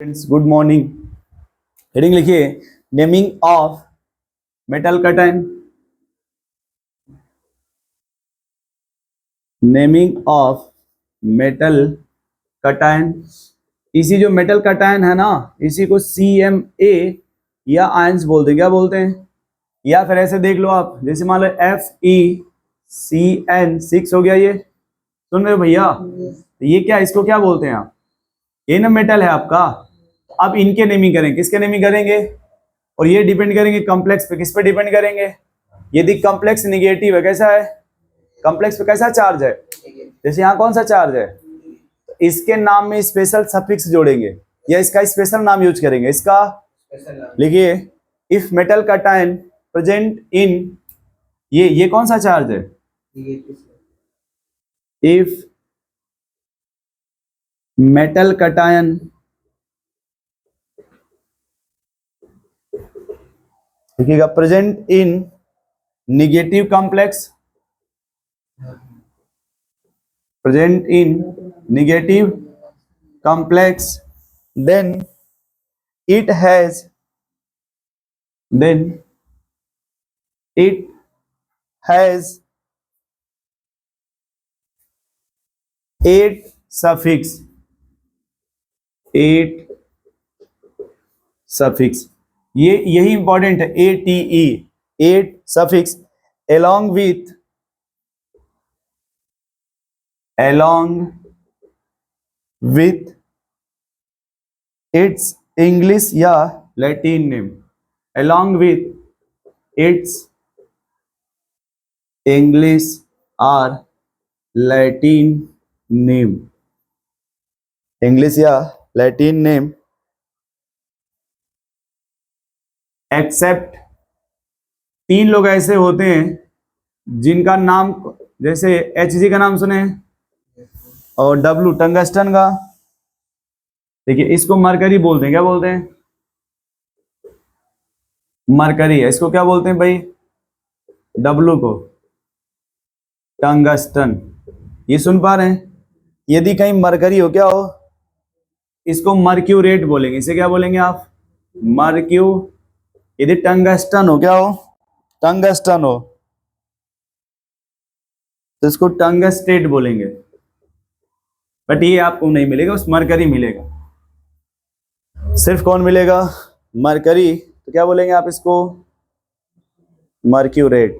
Friends good morning. Heading लिखिए naming of metal cation. Naming of metal cation. इसी जो metal cation है ना, इसी को CMA या आयंस बोलते हैं। क्या बोलते हैं? या फिर ऐसे देख लो आप, जैसे मान लो FeCN6 हो गया। ये सुन रहे हो भैया? ये क्या, इसको क्या बोलते हैं आप? ये ना मेटल है आपका। अब इनके नेमिंग करेंगे। किसके नेमिंग करेंगे? और ये डिपेंड करेंगे कॉम्प्लेक्स पे। किस पे डिपेंड करेंगे? यदि कॉम्प्लेक्स निगेटिव है, कैसा है? कॉम्प्लेक्स पे कैसा चार्ज है? जैसे यहाँ कौन सा चार्ज है? इसके नाम में स्पेशल सफिक्स जोड़ेंगे या इसका स्पेशल नाम यूज करेंगे। इसका लिखिए इफ मेटल कटायन प्रेजेंट इन, ये कौन सा चार्ज है? इफ मेटल कटायन लिखिएगा present in negative complex, present in negative complex, then it has 8 suffix, 8 suffix। ये यही इंपॉर्टेंट है, ATE, 8 suffix along with its English या Latin name, along with its English or Latin name, English या Latin name, accept 3 लोग ऐसे होते हैं जिनका नाम, जैसे Hg का नाम सुने और W टंगस्टन का। देखिए इसको मरकरी बोलते हैं। क्या बोलते हैं? मरकरी है। इसको क्या बोलते हैं भाई? W को टंगस्टन। ये सुन पा रहे हैं? यदि कहीं मरकरी हो, क्या हो, इसको मर्क्यूरेट बोलेंगे। इसे क्या बोलेंगे आप? मर्क्यू। यदि टंगस्टन हो, क्या हो? टंगस्टन हो तो इसको टंगस्टेट बोलेंगे। बट ये आपको नहीं मिलेगा, उस मरकरी मिलेगा। सिर्फ कौन मिलेगा? मरकरी। तो क्या बोलेंगे आप इसको? मर्क्यूरेट।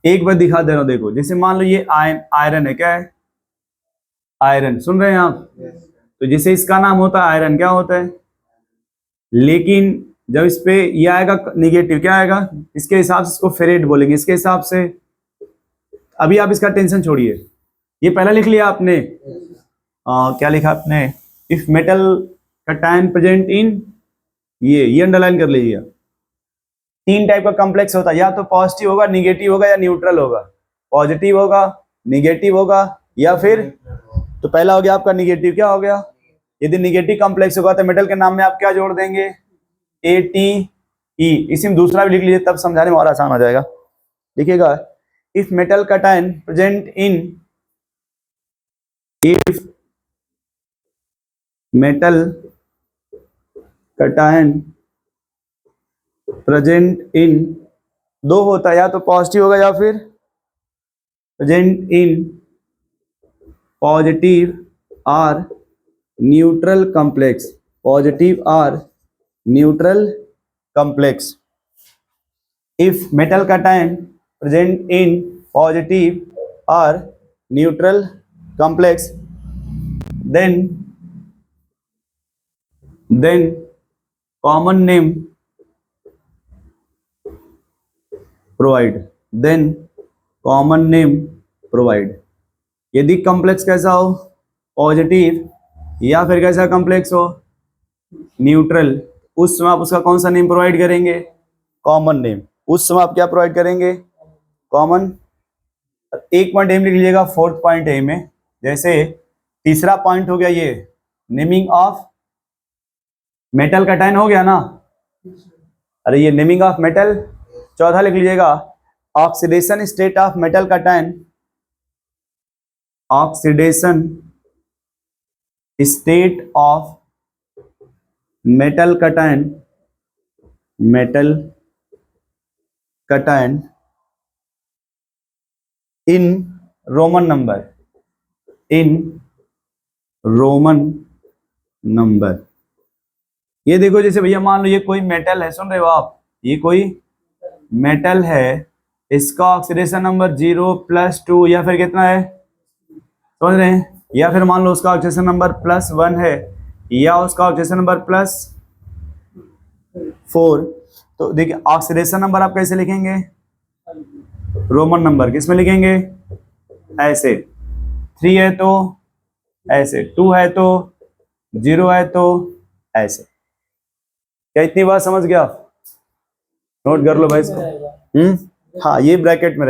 एक बार दिखा दे रहा हूं, देखो। जैसे मान लो ये आयरन है। क्या है? आयरन। सुन रहे हैं आप? तो जैसे इसका नाम होता है आयरन, क्या होता है? लेकिन जब इस पे ये आएगा निगेटिव, क्या आएगा? इसके हिसाब से इसको फेरेट बोलेंगे, इसके हिसाब से। अभी आप इसका टेंशन छोड़िए, ये पहला लिख लिया आपने। क्या लिखा आपने? इफ मेटल कटायन प्रेजेंट इन, ये अंडरलाइन कर लीजिए। 3 टाइप का कॉम्प्लेक्स होता है, या तो पॉजिटिव होगा, निगेटिव होगा या न्यूट्रल होगा। पॉजिटिव होगा, निगेटिव होगा या फिर, तो पहला हो गया आपका निगेटिव। क्या हो गया? यदि निगेटिव कॉम्प्लेक्स होगा तो मेटल के नाम में आप क्या जोड़ देंगे? ATE। इसी में दूसरा भी लिख लीजिए, तब समझाने में और आसान हो जाएगा। देखिएगा if metal cation present in, if metal cation present in, 2 होता है, या तो पॉजिटिव होगा या फिर प्रेजेंट इन पॉजिटिव और न्यूट्रल कॉम्प्लेक्स, पॉजिटिव और neutral complex. If metal cation present in positive और neutral complex, then common name provide, then common name provide। यदि कॉम्प्लेक्स कैसा हो? पॉजिटिव, या फिर कैसा कॉम्प्लेक्स हो? न्यूट्रल, उस समय आप उसका कौन सा नेम प्रोवाइड करेंगे? Common name. उस समय आप क्या प्रोवाइड करेंगे? कॉमन। एक पॉइंट एम लिख लीजिएगा, 4th पॉइंट ए में। जैसे तीसरा पॉइंट हो गया ये नेमिंग ऑफ मेटल कटायन हो गया ना। अरे ये नेमिंग ऑफ मेटल। चौथा लिख लीजिएगा oxidation state of metal cation, oxidation state of metal cation in Roman number. ये देखो जैसे भैया मान लो ये कोई मेटल है, सुन रहे हो आप, ये कोई मेटल है, इसका ऑक्सीडेशन नंबर 0+2 या फिर कितना है, समझ रहे हैं, या फिर मान लो उसका ऑक्सीडेशन नंबर +1 है या उसका ऑक्सीडेशन नंबर +4। तो देखिए ऑक्सीडेशन नंबर आप कैसे लिखेंगे, रोमन नंबर किसमें लिखेंगे, ऐसे, 3 है तो ऐसे, 2 है तो, 0 है तो ऐसे। क्या इतनी बात समझ गया आप? नोट कर लो भाई इसको। हाँ ये ब्रैकेट में रहे।